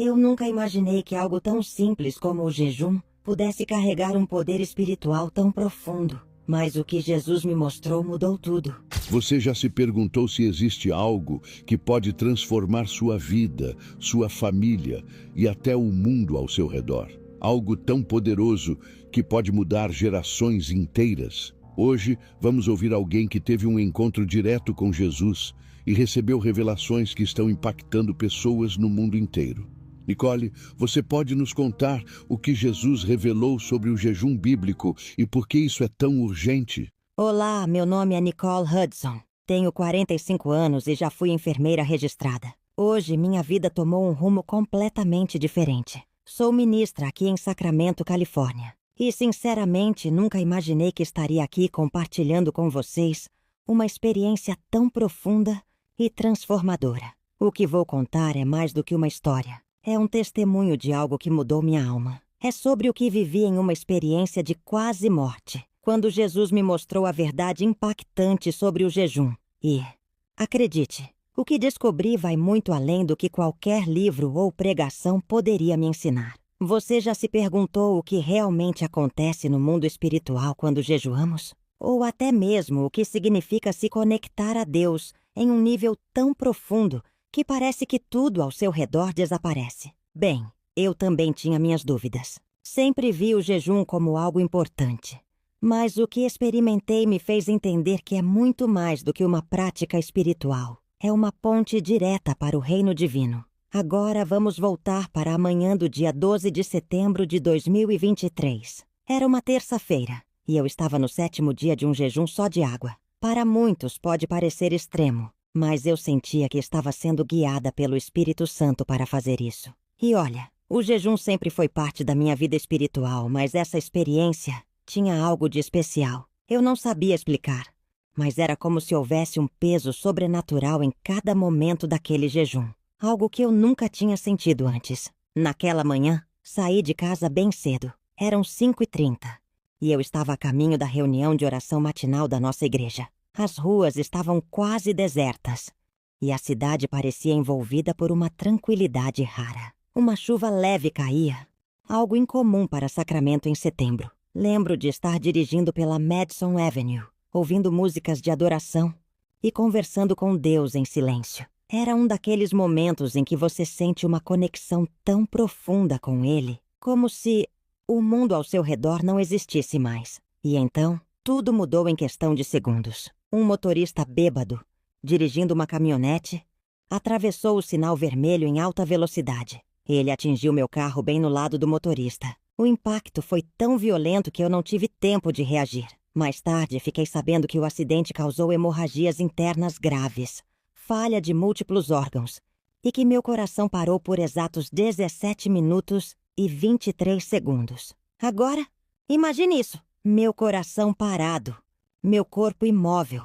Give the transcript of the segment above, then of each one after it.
Eu nunca imaginei que algo tão simples como o jejum pudesse carregar um poder espiritual tão profundo. Mas o que Jesus me mostrou mudou tudo. Você já se perguntou se existe algo que pode transformar sua vida, sua família e até o mundo ao seu redor? Algo tão poderoso que pode mudar gerações inteiras? Hoje, vamos ouvir alguém que teve um encontro direto com Jesus e recebeu revelações que estão impactando pessoas no mundo inteiro. Nicole, você pode nos contar o que Jesus revelou sobre o jejum bíblico e por que isso é tão urgente? Olá, meu nome é Nicole Hudson. Tenho 45 anos e já fui enfermeira registrada. Hoje, minha vida tomou um rumo completamente diferente. Sou ministra aqui em Sacramento, Califórnia. E, sinceramente, nunca imaginei que estaria aqui compartilhando com vocês uma experiência tão profunda e transformadora. O que vou contar é mais do que uma história. É um testemunho de algo que mudou minha alma. É sobre o que vivi em uma experiência de quase morte, quando Jesus me mostrou a verdade impactante sobre o jejum. E, acredite, o que descobri vai muito além do que qualquer livro ou pregação poderia me ensinar. Você já se perguntou o que realmente acontece no mundo espiritual quando jejuamos? Ou até mesmo o que significa se conectar a Deus em um nível tão profundo que parece que tudo ao seu redor desaparece? Bem, eu também tinha minhas dúvidas. Sempre vi o jejum como algo importante. Mas o que experimentei me fez entender que é muito mais do que uma prática espiritual. É uma ponte direta para o reino divino. Agora vamos voltar para a manhã do dia 12 de setembro de 2023. Era uma terça-feira e eu estava no 7º dia de um jejum só de água. Para muitos pode parecer extremo, mas eu sentia que estava sendo guiada pelo Espírito Santo para fazer isso. E olha, o jejum sempre foi parte da minha vida espiritual, mas essa experiência tinha algo de especial. Eu não sabia explicar, mas era como se houvesse um peso sobrenatural em cada momento daquele jejum. Algo que eu nunca tinha sentido antes. Naquela manhã, saí de casa bem cedo. Eram 5h30. E eu estava a caminho da reunião de oração matinal da nossa igreja. As ruas estavam quase desertas. E a cidade parecia envolvida por uma tranquilidade rara. Uma chuva leve caía. Algo incomum para Sacramento em setembro. Lembro de estar dirigindo pela Madison Avenue, ouvindo músicas de adoração e conversando com Deus em silêncio. Era um daqueles momentos em que você sente uma conexão tão profunda com Ele, como se o mundo ao seu redor não existisse mais. E então, tudo mudou em questão de segundos. Um motorista bêbado, dirigindo uma caminhonete, atravessou o sinal vermelho em alta velocidade. Ele atingiu meu carro bem no lado do motorista. O impacto foi tão violento que eu não tive tempo de reagir. Mais tarde, fiquei sabendo que o acidente causou hemorragias internas graves, falha de múltiplos órgãos, e que meu coração parou por exatos 17 minutos e 23 segundos. Agora, imagine isso. Meu coração parado, meu corpo imóvel,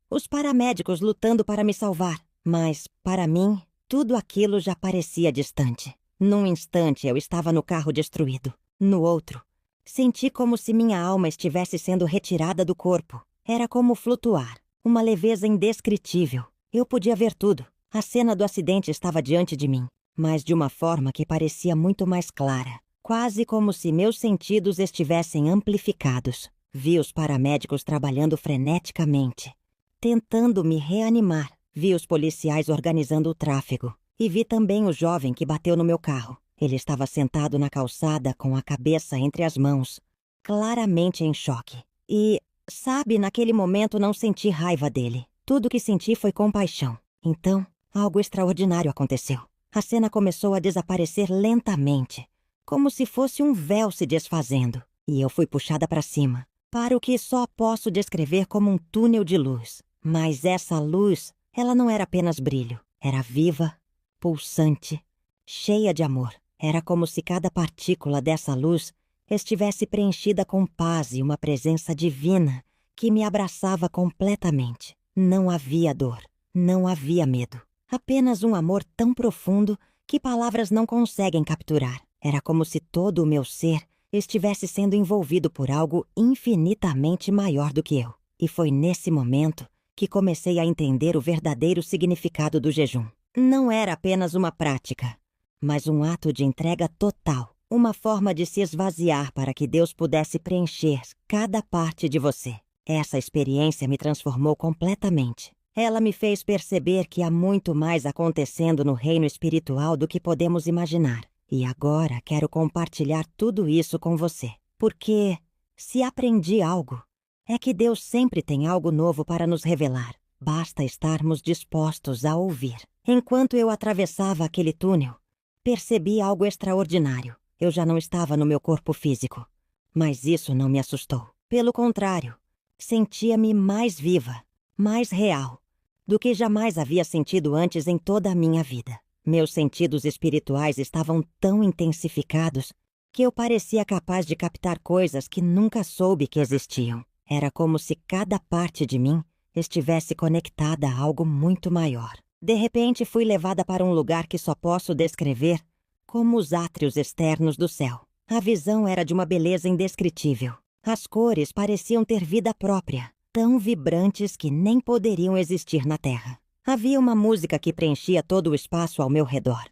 os paramédicos lutando para me salvar. Mas, para mim, tudo aquilo já parecia distante. Num instante, eu estava no carro destruído. No outro, senti como se minha alma estivesse sendo retirada do corpo. Era como flutuar, uma leveza indescritível. Eu podia ver tudo. A cena do acidente estava diante de mim, mas de uma forma que parecia muito mais clara, quase como se meus sentidos estivessem amplificados. Vi os paramédicos trabalhando freneticamente, tentando me reanimar. Vi os policiais organizando o tráfego e vi também o jovem que bateu no meu carro. Ele estava sentado na calçada com a cabeça entre as mãos, claramente em choque. E, sabe, naquele momento não senti raiva dele. Tudo que senti foi compaixão. Então, algo extraordinário aconteceu. A cena começou a desaparecer lentamente, como se fosse um véu se desfazendo. E eu fui puxada para cima, para o que só posso descrever como um túnel de luz. Mas essa luz, ela não era apenas brilho. Era viva, pulsante, cheia de amor. Era como se cada partícula dessa luz estivesse preenchida com paz e uma presença divina que me abraçava completamente. Não havia dor, não havia medo. Apenas um amor tão profundo que palavras não conseguem capturar. Era como se todo o meu ser estivesse sendo envolvido por algo infinitamente maior do que eu. E foi nesse momento que comecei a entender o verdadeiro significado do jejum. Não era apenas uma prática, mas um ato de entrega total. Uma forma de se esvaziar para que Deus pudesse preencher cada parte de você. Essa experiência me transformou completamente. Ela me fez perceber que há muito mais acontecendo no reino espiritual do que podemos imaginar. E agora quero compartilhar tudo isso com você. Porque, se aprendi algo, é que Deus sempre tem algo novo para nos revelar. Basta estarmos dispostos a ouvir. Enquanto eu atravessava aquele túnel, percebi algo extraordinário. Eu já não estava no meu corpo físico. Mas isso não me assustou. Pelo contrário, sentia-me mais viva, mais real, do que jamais havia sentido antes em toda a minha vida. Meus sentidos espirituais estavam tão intensificados que eu parecia capaz de captar coisas que nunca soube que existiam. Era como se cada parte de mim estivesse conectada a algo muito maior. De repente, fui levada para um lugar que só posso descrever como os átrios externos do céu. A visão era de uma beleza indescritível. As cores pareciam ter vida própria, tão vibrantes que nem poderiam existir na Terra. Havia uma música que preenchia todo o espaço ao meu redor,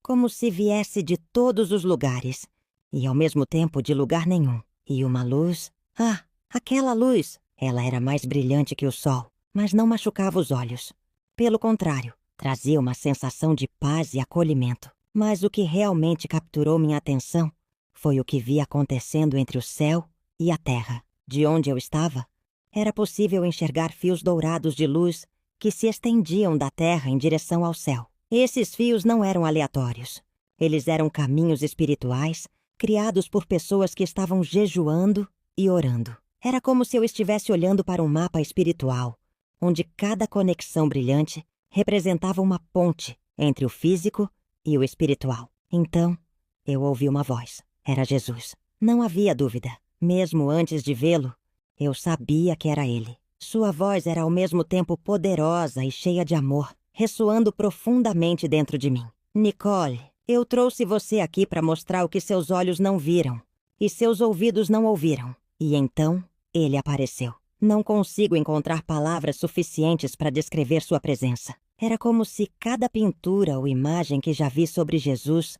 como se viesse de todos os lugares, e ao mesmo tempo de lugar nenhum. E uma luz... Ah, aquela luz! Ela era mais brilhante que o sol, mas não machucava os olhos. Pelo contrário, trazia uma sensação de paz e acolhimento. Mas o que realmente capturou minha atenção foi o que vi acontecendo entre o céu e a terra. De onde eu estava, era possível enxergar fios dourados de luz que se estendiam da terra em direção ao céu. Esses fios não eram aleatórios. Eles eram caminhos espirituais criados por pessoas que estavam jejuando e orando. Era como se eu estivesse olhando para um mapa espiritual, onde cada conexão brilhante representava uma ponte entre o físico e o espiritual. Então, eu ouvi uma voz. Era Jesus. Não havia dúvida. Mesmo antes de vê-lo, eu sabia que era ele. Sua voz era ao mesmo tempo poderosa e cheia de amor, ressoando profundamente dentro de mim. Nicole, eu trouxe você aqui para mostrar o que seus olhos não viram e seus ouvidos não ouviram. E então, ele apareceu. Não consigo encontrar palavras suficientes para descrever sua presença. Era como se cada pintura ou imagem que já vi sobre Jesus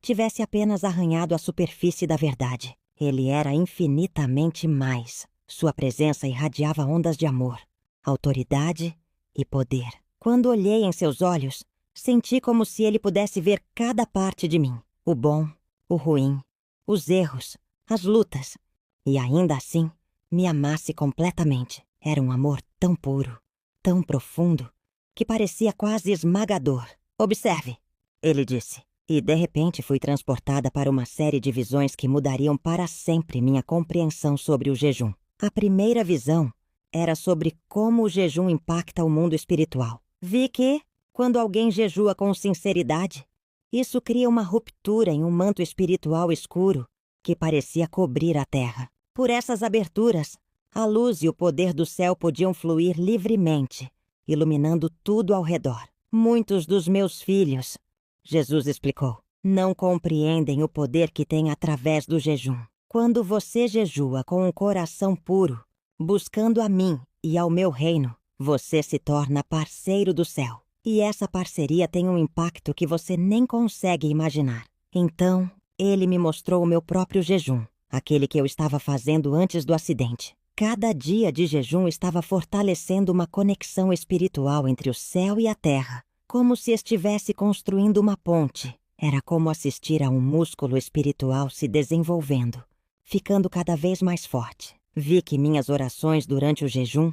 tivesse apenas arranhado a superfície da verdade. Ele era infinitamente mais. Sua presença irradiava ondas de amor, autoridade e poder. Quando olhei em seus olhos, senti como se ele pudesse ver cada parte de mim. O bom, o ruim, os erros, as lutas. E ainda assim, me amasse completamente. Era um amor tão puro, tão profundo, que parecia quase esmagador. Observe, ele disse. E de repente fui transportada para uma série de visões que mudariam para sempre minha compreensão sobre o jejum. A primeira visão era sobre como o jejum impacta o mundo espiritual. Vi que, quando alguém jejua com sinceridade, isso cria uma ruptura em um manto espiritual escuro que parecia cobrir a terra. Por essas aberturas, a luz e o poder do céu podiam fluir livremente, iluminando tudo ao redor. Muitos dos meus filhos, Jesus explicou, não compreendem o poder que tem através do jejum. Quando você jejua com um coração puro, buscando a mim e ao meu reino, você se torna parceiro do céu. E essa parceria tem um impacto que você nem consegue imaginar. Então, ele me mostrou o meu próprio jejum, aquele que eu estava fazendo antes do acidente. Cada dia de jejum estava fortalecendo uma conexão espiritual entre o céu e a terra, como se estivesse construindo uma ponte. Era como assistir a um músculo espiritual se desenvolvendo, ficando cada vez mais forte. Vi que minhas orações durante o jejum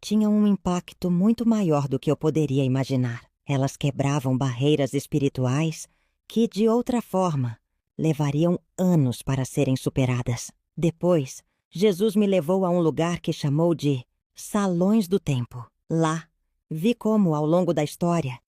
tinham um impacto muito maior do que eu poderia imaginar. Elas quebravam barreiras espirituais que, de outra forma, levariam anos para serem superadas. Depois, Jesus me levou a um lugar que chamou de Salões do Tempo. Lá, vi como, ao longo da história,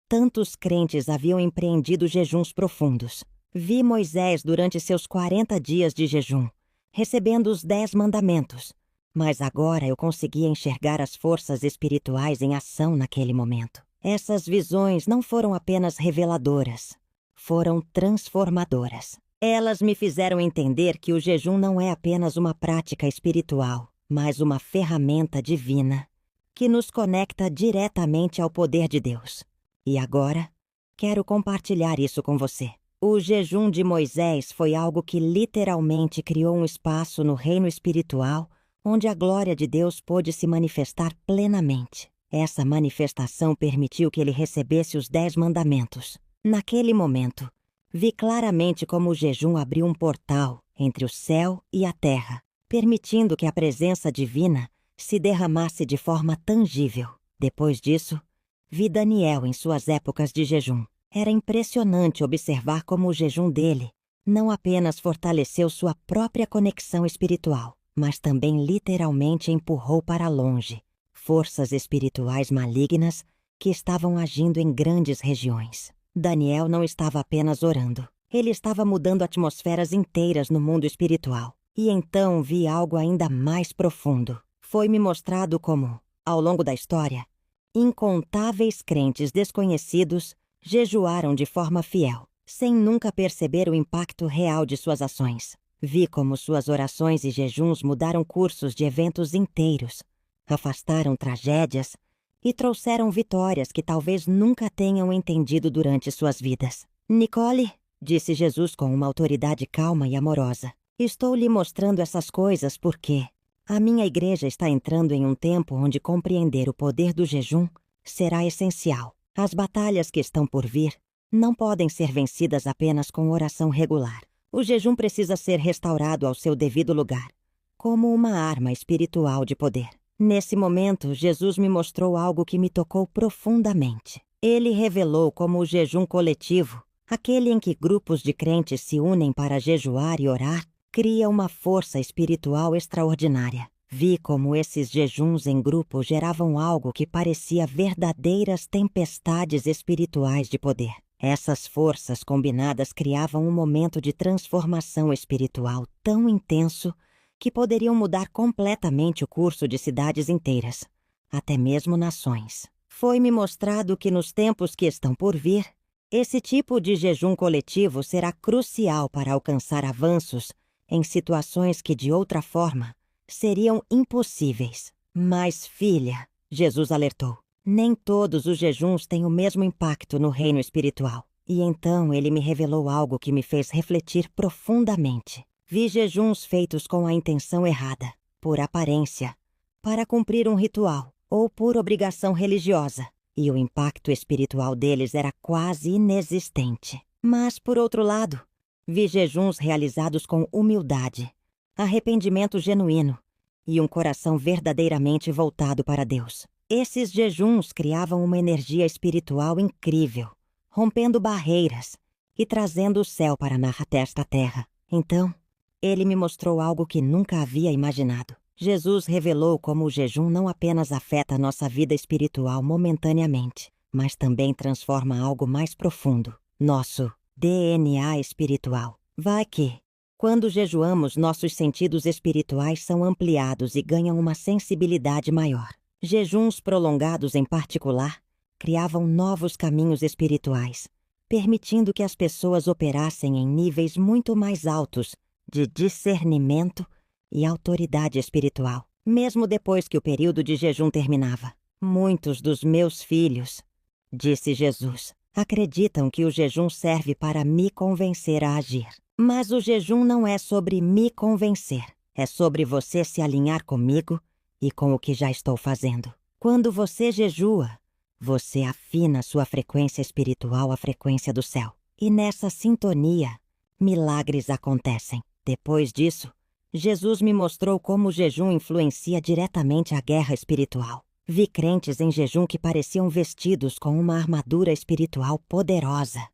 tantos crentes haviam empreendido jejuns profundos. Vi Moisés durante seus 40 dias de jejum, recebendo os 10 mandamentos. Mas agora eu conseguia enxergar as forças espirituais em ação naquele momento. Essas visões não foram apenas reveladoras, foram transformadoras. Elas me fizeram entender que o jejum não é apenas uma prática espiritual, mas uma ferramenta divina que nos conecta diretamente ao poder de Deus. E agora, quero compartilhar isso com você. O jejum de Moisés foi algo que literalmente criou um espaço no reino espiritual onde a glória de Deus pôde se manifestar plenamente. Essa manifestação permitiu que ele recebesse os 10 mandamentos. Naquele momento, vi claramente como o jejum abriu um portal entre o céu e a terra, permitindo que a presença divina se derramasse de forma tangível. Depois disso, vi Daniel em suas épocas de jejum. Era impressionante observar como o jejum dele não apenas fortaleceu sua própria conexão espiritual, mas também literalmente empurrou para longe forças espirituais malignas que estavam agindo em grandes regiões. Daniel não estava apenas orando. Ele estava mudando atmosferas inteiras no mundo espiritual. E então vi algo ainda mais profundo. Foi-me mostrado como, ao longo da história, incontáveis crentes desconhecidos jejuaram de forma fiel, sem nunca perceber o impacto real de suas ações. Vi como suas orações e jejuns mudaram cursos de eventos inteiros, afastaram tragédias e trouxeram vitórias que talvez nunca tenham entendido durante suas vidas. Nicole, disse Jesus com uma autoridade calma e amorosa, estou lhe mostrando essas coisas porque a minha igreja está entrando em um tempo onde compreender o poder do jejum será essencial. As batalhas que estão por vir não podem ser vencidas apenas com oração regular. O jejum precisa ser restaurado ao seu devido lugar, como uma arma espiritual de poder. Nesse momento, Jesus me mostrou algo que me tocou profundamente. Ele revelou como o jejum coletivo, aquele em que grupos de crentes se unem para jejuar e orar, cria uma força espiritual extraordinária. Vi como esses jejuns em grupo geravam algo que parecia verdadeiras tempestades espirituais de poder. Essas forças combinadas criavam um momento de transformação espiritual tão intenso que poderiam mudar completamente o curso de cidades inteiras, até mesmo nações. Foi-me mostrado que nos tempos que estão por vir, esse tipo de jejum coletivo será crucial para alcançar avanços em situações que, de outra forma, seriam impossíveis. Mas, filha, Jesus alertou, nem todos os jejuns têm o mesmo impacto no reino espiritual. E então ele me revelou algo que me fez refletir profundamente. Vi jejuns feitos com a intenção errada, por aparência, para cumprir um ritual ou por obrigação religiosa, e o impacto espiritual deles era quase inexistente. Mas, por outro lado, vi jejuns realizados com humildade, arrependimento genuíno e um coração verdadeiramente voltado para Deus. Esses jejuns criavam uma energia espiritual incrível, rompendo barreiras e trazendo o céu para esta terra. Então, ele me mostrou algo que nunca havia imaginado. Jesus revelou como o jejum não apenas afeta nossa vida espiritual momentaneamente, mas também transforma algo mais profundo, nosso DNA espiritual. Vai que, quando jejuamos, nossos sentidos espirituais são ampliados e ganham uma sensibilidade maior. Jejuns prolongados, em particular, criavam novos caminhos espirituais, permitindo que as pessoas operassem em níveis muito mais altos de discernimento e autoridade espiritual. Mesmo depois que o período de jejum terminava, muitos dos meus filhos, disse Jesus, acreditam que o jejum serve para me convencer a agir. Mas o jejum não é sobre me convencer, é sobre você se alinhar comigo e com o que já estou fazendo. Quando você jejua, você afina sua frequência espiritual à frequência do céu. E nessa sintonia, milagres acontecem. Depois disso, Jesus me mostrou como o jejum influencia diretamente a guerra espiritual. Vi crentes em jejum que pareciam vestidos com uma armadura espiritual poderosa,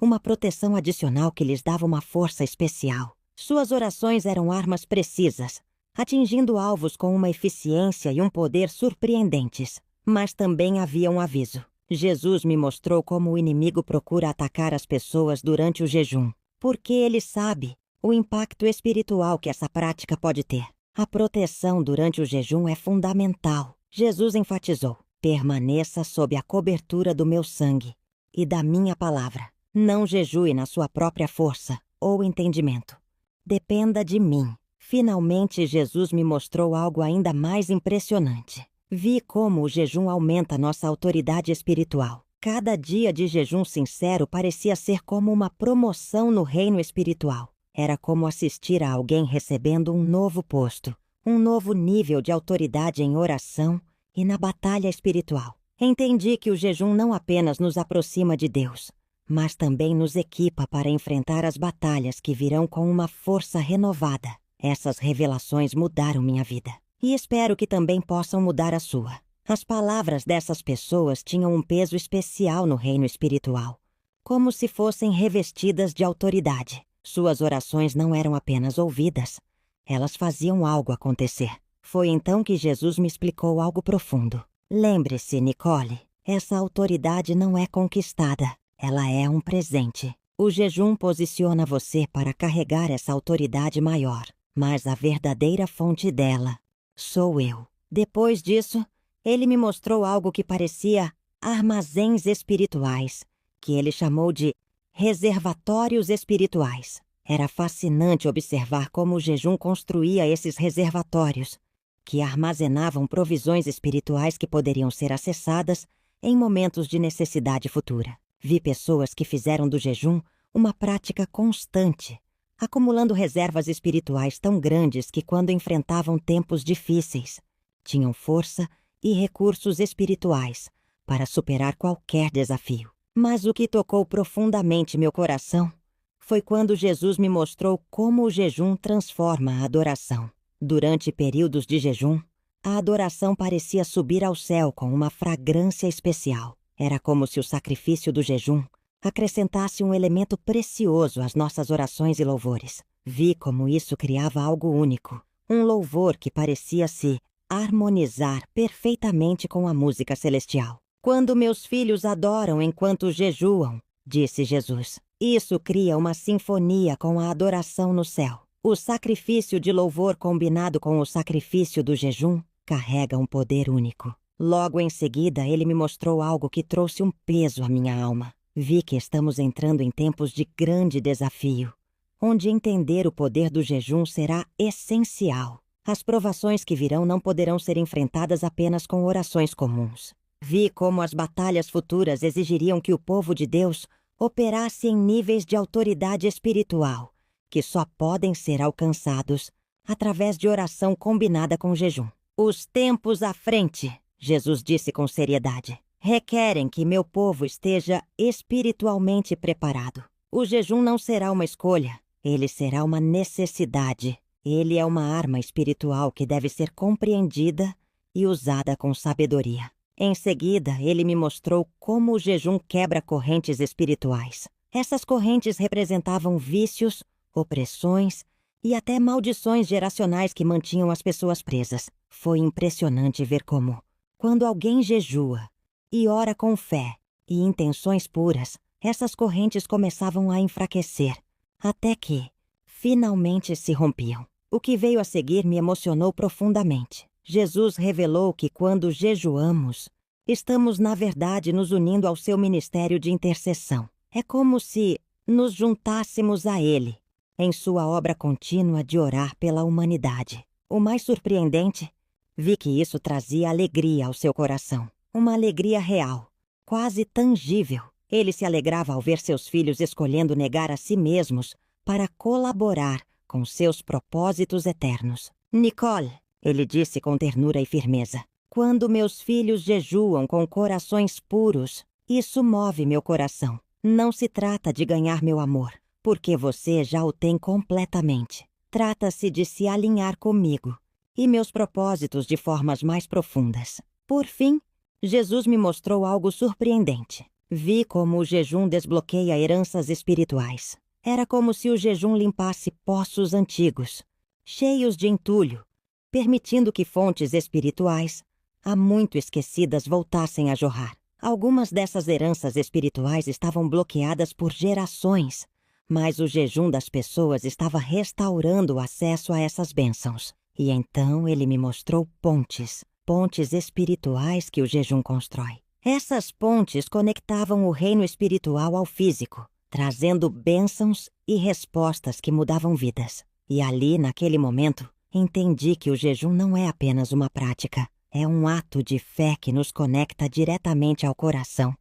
uma proteção adicional que lhes dava uma força especial. Suas orações eram armas precisas, atingindo alvos com uma eficiência e um poder surpreendentes. Mas também havia um aviso. Jesus me mostrou como o inimigo procura atacar as pessoas durante o jejum, porque ele sabe o impacto espiritual que essa prática pode ter. A proteção durante o jejum é fundamental. Jesus enfatizou: permaneça sob a cobertura do meu sangue e da minha palavra. Não jejue na sua própria força ou entendimento. Dependa de mim. Finalmente, Jesus me mostrou algo ainda mais impressionante. Vi como o jejum aumenta nossa autoridade espiritual. Cada dia de jejum sincero parecia ser como uma promoção no reino espiritual. Era como assistir a alguém recebendo um novo posto, um novo nível de autoridade em oração e na batalha espiritual. Entendi que o jejum não apenas nos aproxima de Deus, mas também nos equipa para enfrentar as batalhas que virão com uma força renovada. Essas revelações mudaram minha vida. E espero que também possam mudar a sua. As palavras dessas pessoas tinham um peso especial no reino espiritual, como se fossem revestidas de autoridade. Suas orações não eram apenas ouvidas, elas faziam algo acontecer. Foi então que Jesus me explicou algo profundo. Lembre-se, Nicole, essa autoridade não é conquistada, ela é um presente. O jejum posiciona você para carregar essa autoridade maior, mas a verdadeira fonte dela sou eu. Depois disso, ele me mostrou algo que parecia armazéns espirituais, que ele chamou de reservatórios espirituais. Era fascinante observar como o jejum construía esses reservatórios, que armazenavam provisões espirituais que poderiam ser acessadas em momentos de necessidade futura. Vi pessoas que fizeram do jejum uma prática constante, acumulando reservas espirituais tão grandes que, quando enfrentavam tempos difíceis, tinham força e recursos espirituais para superar qualquer desafio. Mas o que tocou profundamente meu coração foi quando Jesus me mostrou como o jejum transforma a adoração. Durante períodos de jejum, a adoração parecia subir ao céu com uma fragrância especial. Era como se o sacrifício do jejum acrescentasse um elemento precioso às nossas orações e louvores. Vi como isso criava algo único, um louvor que parecia se harmonizar perfeitamente com a música celestial. Quando meus filhos adoram enquanto jejuam, disse Jesus, isso cria uma sinfonia com a adoração no céu. O sacrifício de louvor combinado com o sacrifício do jejum carrega um poder único. Logo em seguida, ele me mostrou algo que trouxe um peso à minha alma. Vi que estamos entrando em tempos de grande desafio, onde entender o poder do jejum será essencial. As provações que virão não poderão ser enfrentadas apenas com orações comuns. Vi como as batalhas futuras exigiriam que o povo de Deus operasse em níveis de autoridade espiritual, que só podem ser alcançados através de oração combinada com jejum. Os tempos à frente, Jesus disse com seriedade, requerem que meu povo esteja espiritualmente preparado. O jejum não será uma escolha, ele será uma necessidade. Ele é uma arma espiritual que deve ser compreendida e usada com sabedoria. Em seguida, ele me mostrou como o jejum quebra correntes espirituais. Essas correntes representavam vícios, opressões e até maldições geracionais que mantinham as pessoas presas. Foi impressionante ver como, quando alguém jejua e ora com fé e intenções puras, essas correntes começavam a enfraquecer, até que, finalmente, se rompiam. O que veio a seguir me emocionou profundamente. Jesus revelou que quando jejuamos, estamos, na verdade, nos unindo ao seu ministério de intercessão. É como se nos juntássemos a ele, em sua obra contínua de orar pela humanidade. O mais surpreendente, vi que isso trazia alegria ao seu coração. Uma alegria real, quase tangível. Ele se alegrava ao ver seus filhos escolhendo negar a si mesmos para colaborar com seus propósitos eternos. Nicole, ele disse com ternura e firmeza, quando meus filhos jejuam com corações puros, isso move meu coração. Não se trata de ganhar meu amor, porque você já o tem completamente. Trata-se de se alinhar comigo e meus propósitos de formas mais profundas. Por fim, Jesus me mostrou algo surpreendente. Vi como o jejum desbloqueia heranças espirituais. Era como se o jejum limpasse poços antigos, cheios de entulho, permitindo que fontes espirituais, há muito esquecidas, voltassem a jorrar. Algumas dessas heranças espirituais estavam bloqueadas por gerações, mas o jejum das pessoas estava restaurando o acesso a essas bênçãos. E então ele me mostrou pontes espirituais que o jejum constrói. Essas pontes conectavam o reino espiritual ao físico, trazendo bênçãos e respostas que mudavam vidas. E ali, naquele momento, entendi que o jejum não é apenas uma prática, é um ato de fé que nos conecta diretamente ao coração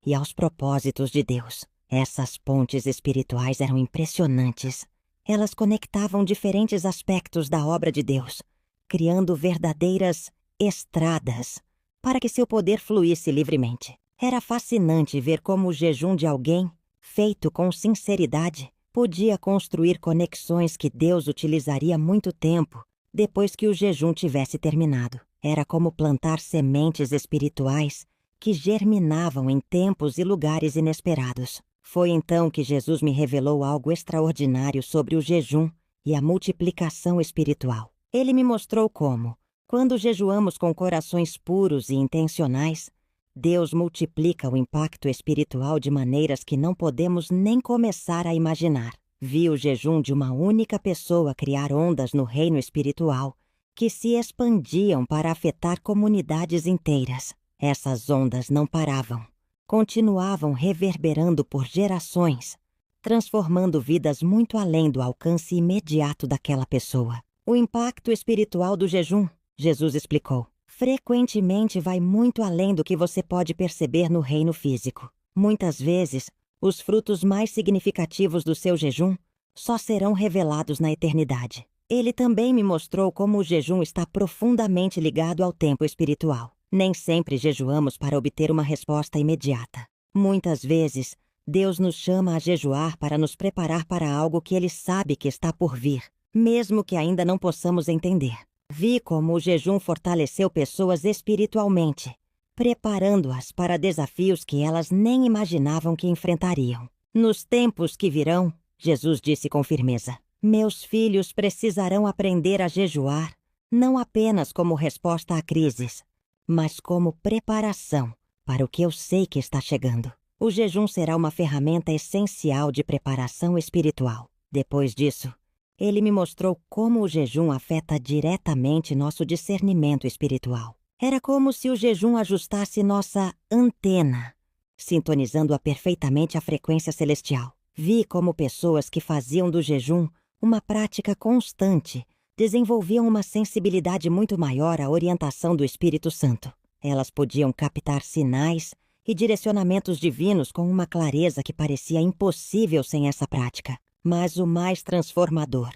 e aos propósitos de Deus. Essas pontes espirituais eram impressionantes. Elas conectavam diferentes aspectos da obra de Deus, criando verdadeiras estradas para que seu poder fluísse livremente. Era fascinante ver como o jejum de alguém, feito com sinceridade, podia construir conexões que Deus utilizaria muito tempo depois que o jejum tivesse terminado. Era como plantar sementes espirituais que germinavam em tempos e lugares inesperados. Foi então que Jesus me revelou algo extraordinário sobre o jejum e a multiplicação espiritual. Ele me mostrou como, quando jejuamos com corações puros e intencionais, Deus multiplica o impacto espiritual de maneiras que não podemos nem começar a imaginar. Vi o jejum de uma única pessoa criar ondas no reino espiritual que se expandiam para afetar comunidades inteiras. Essas ondas não paravam. Continuavam reverberando por gerações, transformando vidas muito além do alcance imediato daquela pessoa. O impacto espiritual do jejum, Jesus explicou, frequentemente vai muito além do que você pode perceber no reino físico. Muitas vezes, os frutos mais significativos do seu jejum só serão revelados na eternidade. Ele também me mostrou como o jejum está profundamente ligado ao tempo espiritual. Nem sempre jejuamos para obter uma resposta imediata. Muitas vezes, Deus nos chama a jejuar para nos preparar para algo que Ele sabe que está por vir, mesmo que ainda não possamos entender. Vi como o jejum fortaleceu pessoas espiritualmente, preparando-as para desafios que elas nem imaginavam que enfrentariam. Nos tempos que virão, Jesus disse com firmeza, meus filhos precisarão aprender a jejuar, não apenas como resposta a crises, mas como preparação para o que eu sei que está chegando. O jejum será uma ferramenta essencial de preparação espiritual. Depois disso, ele me mostrou como o jejum afeta diretamente nosso discernimento espiritual. Era como se o jejum ajustasse nossa antena, sintonizando-a perfeitamente à frequência celestial. Vi como pessoas que faziam do jejum uma prática constante desenvolviam uma sensibilidade muito maior à orientação do Espírito Santo. Elas podiam captar sinais e direcionamentos divinos com uma clareza que parecia impossível sem essa prática. Mas o mais transformador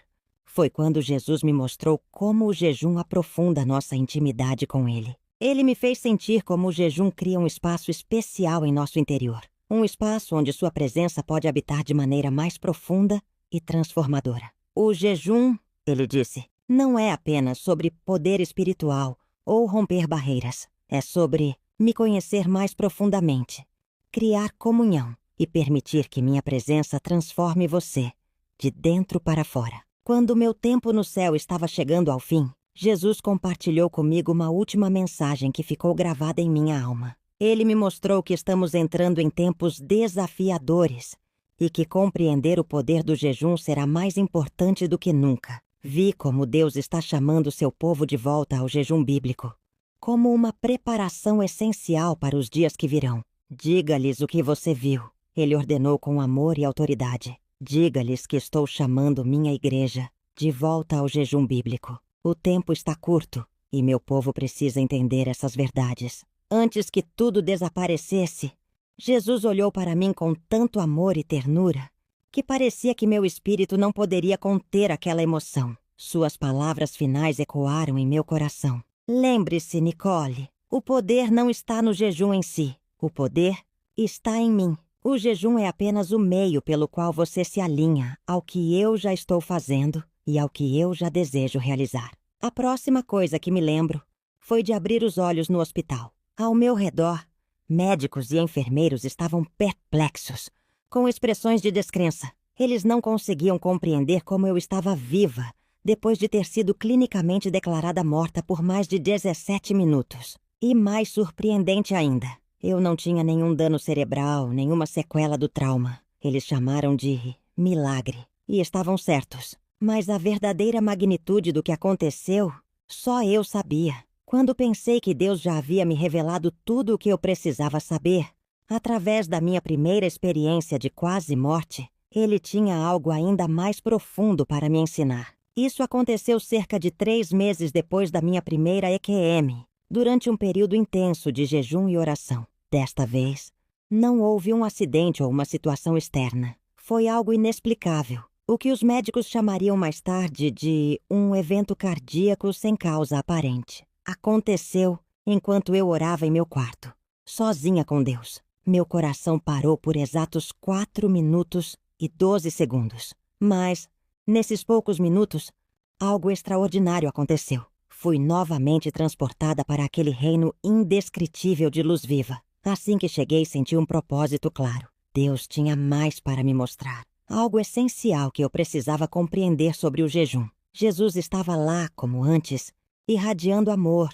foi quando Jesus me mostrou como o jejum aprofunda nossa intimidade com Ele. Ele me fez sentir como o jejum cria um espaço especial em nosso interior. Um espaço onde sua presença pode habitar de maneira mais profunda e transformadora. O jejum, ele disse, não é apenas sobre poder espiritual ou romper barreiras. É sobre me conhecer mais profundamente, criar comunhão e permitir que minha presença transforme você, de dentro para fora. Quando meu tempo no céu estava chegando ao fim, Jesus compartilhou comigo uma última mensagem que ficou gravada em minha alma. Ele me mostrou que estamos entrando em tempos desafiadores e que compreender o poder do jejum será mais importante do que nunca. Vi como Deus está chamando seu povo de volta ao jejum bíblico, como uma preparação essencial para os dias que virão. Diga-lhes o que você viu, ele ordenou com amor e autoridade. Diga-lhes que estou chamando minha igreja de volta ao jejum bíblico. O tempo está curto e meu povo precisa entender essas verdades. Antes que tudo desaparecesse, Jesus olhou para mim com tanto amor e ternura que parecia que meu espírito não poderia conter aquela emoção. Suas palavras finais ecoaram em meu coração. Lembre-se, Nicole, o poder não está no jejum em si. O poder está em mim. O jejum é apenas o meio pelo qual você se alinha ao que eu já estou fazendo e ao que eu já desejo realizar. A próxima coisa que me lembro foi de abrir os olhos no hospital. Ao meu redor, médicos e enfermeiros estavam perplexos, com expressões de descrença. Eles não conseguiam compreender como eu estava viva depois de ter sido clinicamente declarada morta por mais de 17 minutos. E mais surpreendente ainda, eu não tinha nenhum dano cerebral, nenhuma sequela do trauma. Eles chamaram de milagre. E estavam certos. Mas a verdadeira magnitude do que aconteceu, só eu sabia. Quando pensei que Deus já havia me revelado tudo o que eu precisava saber, através da minha primeira experiência de quase morte, Ele tinha algo ainda mais profundo para me ensinar. Isso aconteceu cerca de 3 meses depois da minha primeira EQM, durante um período intenso de jejum e oração. Desta vez, Não houve um acidente ou uma situação externa. Foi algo inexplicável, o que os médicos chamariam mais tarde de um evento cardíaco sem causa aparente. Aconteceu enquanto eu orava em meu quarto, sozinha com Deus. Meu coração parou por exatos 4 minutos e 12 segundos. Mas, nesses poucos minutos, algo extraordinário aconteceu. Fui novamente transportada para aquele reino indescritível de luz viva. Assim que cheguei, senti um propósito claro. Deus tinha mais para me mostrar. Algo essencial que eu precisava compreender sobre o jejum. Jesus estava lá, como antes, irradiando amor,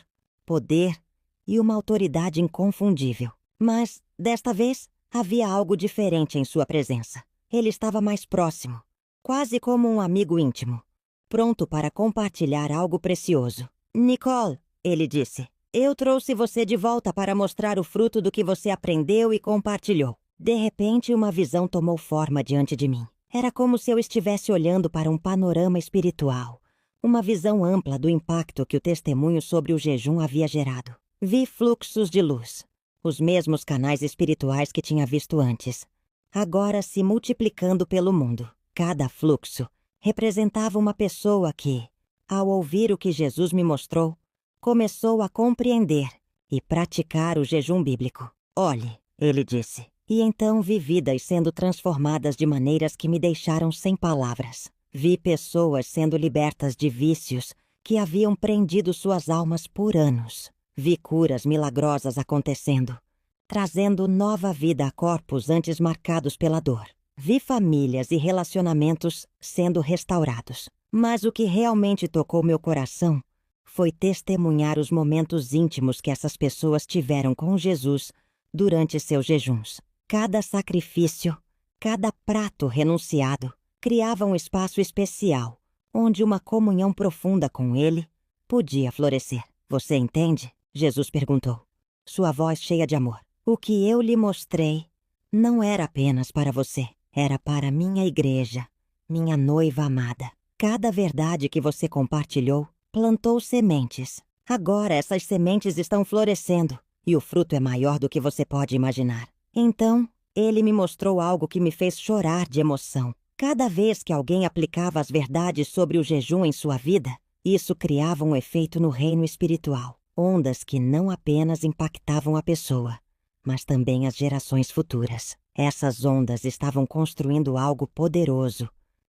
poder e uma autoridade inconfundível. Mas, desta vez, havia algo diferente em sua presença. Ele estava mais próximo, quase como um amigo íntimo, pronto para compartilhar algo precioso. Nicole, ele disse, eu trouxe você de volta para mostrar o fruto do que você aprendeu e compartilhou. De repente, uma visão tomou forma diante de mim. Era como se eu estivesse olhando para um panorama espiritual, uma visão ampla do impacto que o testemunho sobre o jejum havia gerado. Vi fluxos de luz, os mesmos canais espirituais que tinha visto antes, agora se multiplicando pelo mundo. Cada fluxo representava uma pessoa que, ao ouvir o que Jesus me mostrou, começou a compreender e praticar o jejum bíblico. Olhe, ele disse. E então vi vidas sendo transformadas de maneiras que me deixaram sem palavras. Vi pessoas sendo libertas de vícios que haviam prendido suas almas por anos. Vi curas milagrosas acontecendo, trazendo nova vida a corpos antes marcados pela dor. Vi famílias e relacionamentos sendo restaurados. Mas o que realmente tocou meu coração foi testemunhar os momentos íntimos que essas pessoas tiveram com Jesus durante seus jejuns. Cada sacrifício, cada prato renunciado, criava um espaço especial, onde uma comunhão profunda com Ele podia florescer. Você entende? Jesus perguntou, sua voz cheia de amor. O que eu lhe mostrei não era apenas para você, era para minha igreja, minha noiva amada. Cada verdade que você compartilhou plantou sementes. Agora essas sementes estão florescendo e o fruto é maior do que você pode imaginar. Então, ele me mostrou algo que me fez chorar de emoção. Cada vez que alguém aplicava as verdades sobre o jejum em sua vida, isso criava um efeito no reino espiritual. Ondas que não apenas impactavam a pessoa, mas também as gerações futuras. Essas ondas estavam construindo algo poderoso,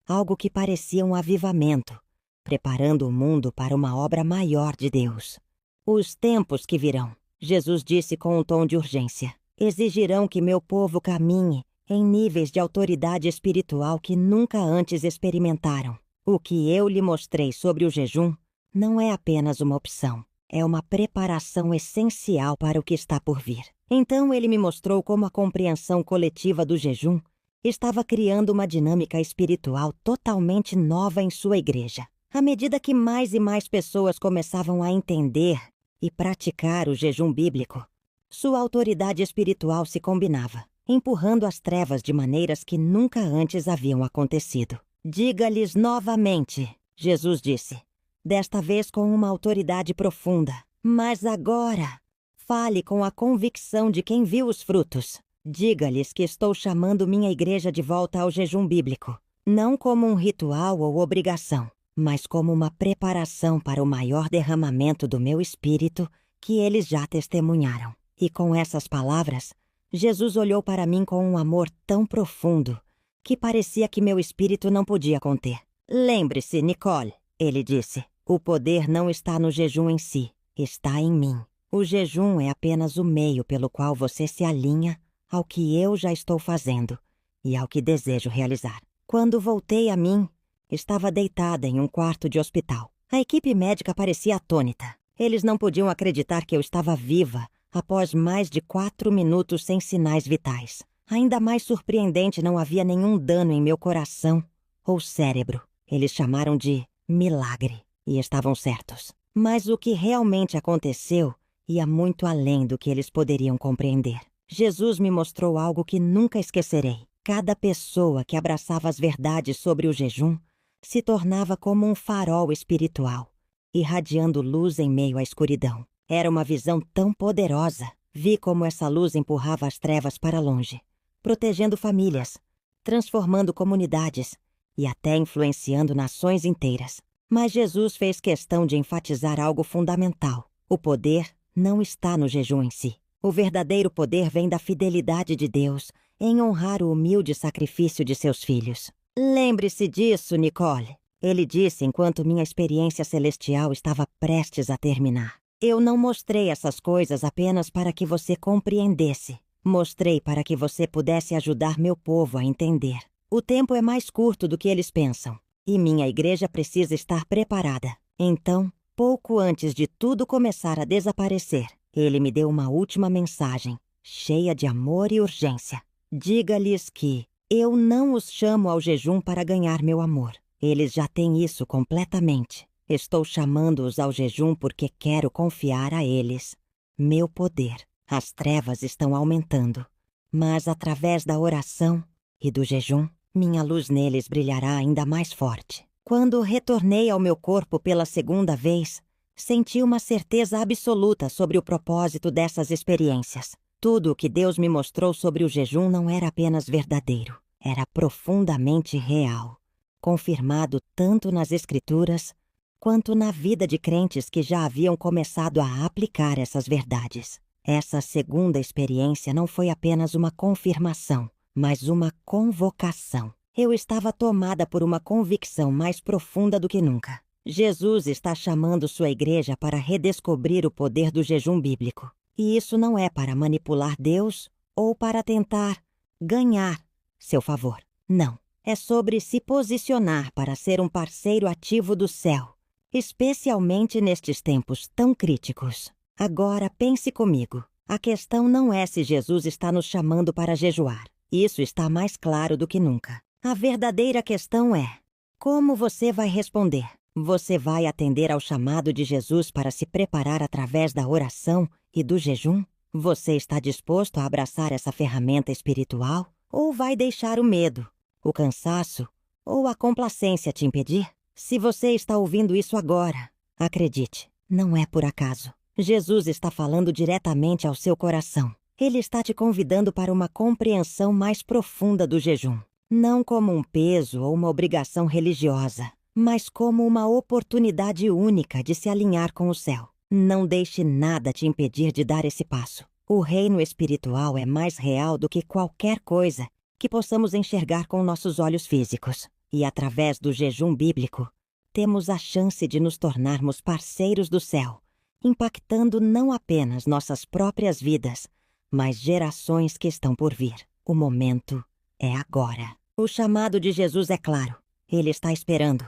algo que parecia um avivamento, preparando o mundo para uma obra maior de Deus. Os tempos que virão, Jesus disse com um tom de urgência, exigirão que meu povo caminhe em níveis de autoridade espiritual que nunca antes experimentaram. O que eu lhe mostrei sobre o jejum não é apenas uma opção, é uma preparação essencial para o que está por vir. Então ele me mostrou como a compreensão coletiva do jejum estava criando uma dinâmica espiritual totalmente nova em sua igreja. À medida que mais e mais pessoas começavam a entender e praticar o jejum bíblico, sua autoridade espiritual se combinava, empurrando as trevas de maneiras que nunca antes haviam acontecido. Diga-lhes novamente, Jesus disse, desta vez com uma autoridade profunda. Mas agora, fale com a convicção de quem viu os frutos. Diga-lhes que estou chamando minha igreja de volta ao jejum bíblico, não como um ritual ou obrigação, mas como uma preparação para o maior derramamento do meu espírito que eles já testemunharam. E com essas palavras, Jesus olhou para mim com um amor tão profundo que parecia que meu espírito não podia conter. Lembre-se, Nicole, ele disse, o poder não está no jejum em si, está em mim. O jejum é apenas o meio pelo qual você se alinha ao que eu já estou fazendo e ao que desejo realizar. Quando voltei a mim, estava deitada em um quarto de hospital. A equipe médica parecia atônita. Eles não podiam acreditar que eu estava viva após mais de 4 minutos sem sinais vitais. Ainda mais surpreendente, não havia nenhum dano em meu coração ou cérebro. Eles chamaram de milagre, e estavam certos. Mas o que realmente aconteceu ia muito além do que eles poderiam compreender. Jesus me mostrou algo que nunca esquecerei. Cada pessoa que abraçava as verdades sobre o jejum se tornava como um farol espiritual, irradiando luz em meio à escuridão. Era uma visão tão poderosa Vi como essa luz empurrava as trevas para longe, protegendo famílias, transformando comunidades e até influenciando nações inteiras. Mas Jesus fez questão de enfatizar algo fundamental. O poder não está no jejum em si. O verdadeiro poder vem da fidelidade de Deus em honrar o humilde sacrifício de seus filhos. Lembre-se disso, Nicole. Ele disse enquanto minha experiência celestial estava prestes a terminar. Eu não mostrei essas coisas apenas para que você compreendesse. Mostrei para que você pudesse ajudar meu povo a entender. O tempo é mais curto do que eles pensam, e minha igreja precisa estar preparada. Então, pouco antes de tudo começar a desaparecer, ele me deu uma última mensagem, cheia de amor e urgência. Diga-lhes que eu não os chamo ao jejum para ganhar meu amor. Eles já têm isso completamente. Estou chamando-os ao jejum porque quero confiar a eles meu poder. As trevas estão aumentando, mas através da oração e do jejum, minha luz neles brilhará ainda mais forte. Quando retornei ao meu corpo pela segunda vez, senti uma certeza absoluta sobre o propósito dessas experiências. Tudo o que Deus me mostrou sobre o jejum não era apenas verdadeiro, era profundamente real, confirmado tanto nas Escrituras quanto na vida de crentes que já haviam começado a aplicar essas verdades. Essa segunda experiência não foi apenas uma confirmação, mas uma convocação. Eu estava tomada por uma convicção mais profunda do que nunca. Jesus está chamando sua igreja para redescobrir o poder do jejum bíblico. E isso não é para manipular Deus ou para tentar ganhar seu favor. Não. É sobre se posicionar para ser um parceiro ativo do céu, especialmente nestes tempos tão críticos. Agora pense comigo. A questão não é se Jesus está nos chamando para jejuar. Isso está mais claro do que nunca. A verdadeira questão é: como você vai responder? Você vai atender ao chamado de Jesus para se preparar através da oração e do jejum? Você está disposto a abraçar essa ferramenta espiritual? Ou vai deixar o medo, o cansaço ou a complacência te impedir? Se você está ouvindo isso agora, acredite, não é por acaso. Jesus está falando diretamente ao seu coração. Ele está te convidando para uma compreensão mais profunda do jejum. Não como um peso ou uma obrigação religiosa, mas como uma oportunidade única de se alinhar com o céu. Não deixe nada te impedir de dar esse passo. O reino espiritual é mais real do que qualquer coisa que possamos enxergar com nossos olhos físicos. E através do jejum bíblico, temos a chance de nos tornarmos parceiros do céu, impactando não apenas nossas próprias vidas, mas gerações que estão por vir. O momento é agora. O chamado de Jesus é claro. Ele está esperando.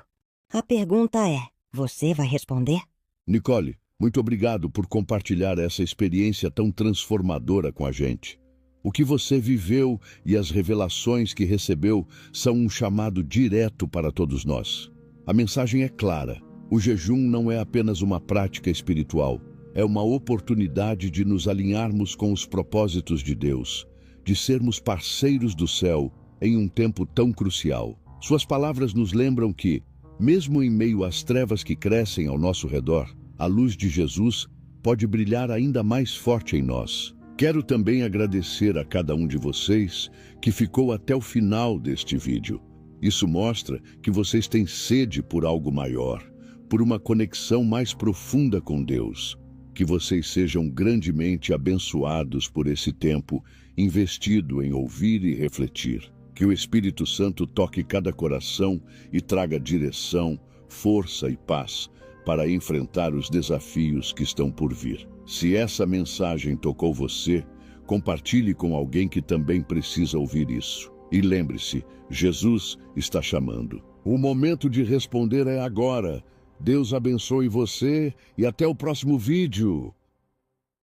A pergunta é: você vai responder? Nicole, muito obrigado por compartilhar essa experiência tão transformadora com a gente. O que você viveu e as revelações que recebeu são um chamado direto para todos nós. A mensagem é clara. O jejum não é apenas uma prática espiritual. É uma oportunidade de nos alinharmos com os propósitos de Deus, de sermos parceiros do céu em um tempo tão crucial. Suas palavras nos lembram que, mesmo em meio às trevas que crescem ao nosso redor, a luz de Jesus pode brilhar ainda mais forte em nós. Quero também agradecer a cada um de vocês que ficou até o final deste vídeo. Isso mostra que vocês têm sede por algo maior, por uma conexão mais profunda com Deus. Que vocês sejam grandemente abençoados por esse tempo investido em ouvir e refletir. Que o Espírito Santo toque cada coração e traga direção, força e paz para enfrentar os desafios que estão por vir. Se essa mensagem tocou você, compartilhe com alguém que também precisa ouvir isso. E lembre-se, Jesus está chamando. O momento de responder é agora. Deus abençoe você e até o próximo vídeo.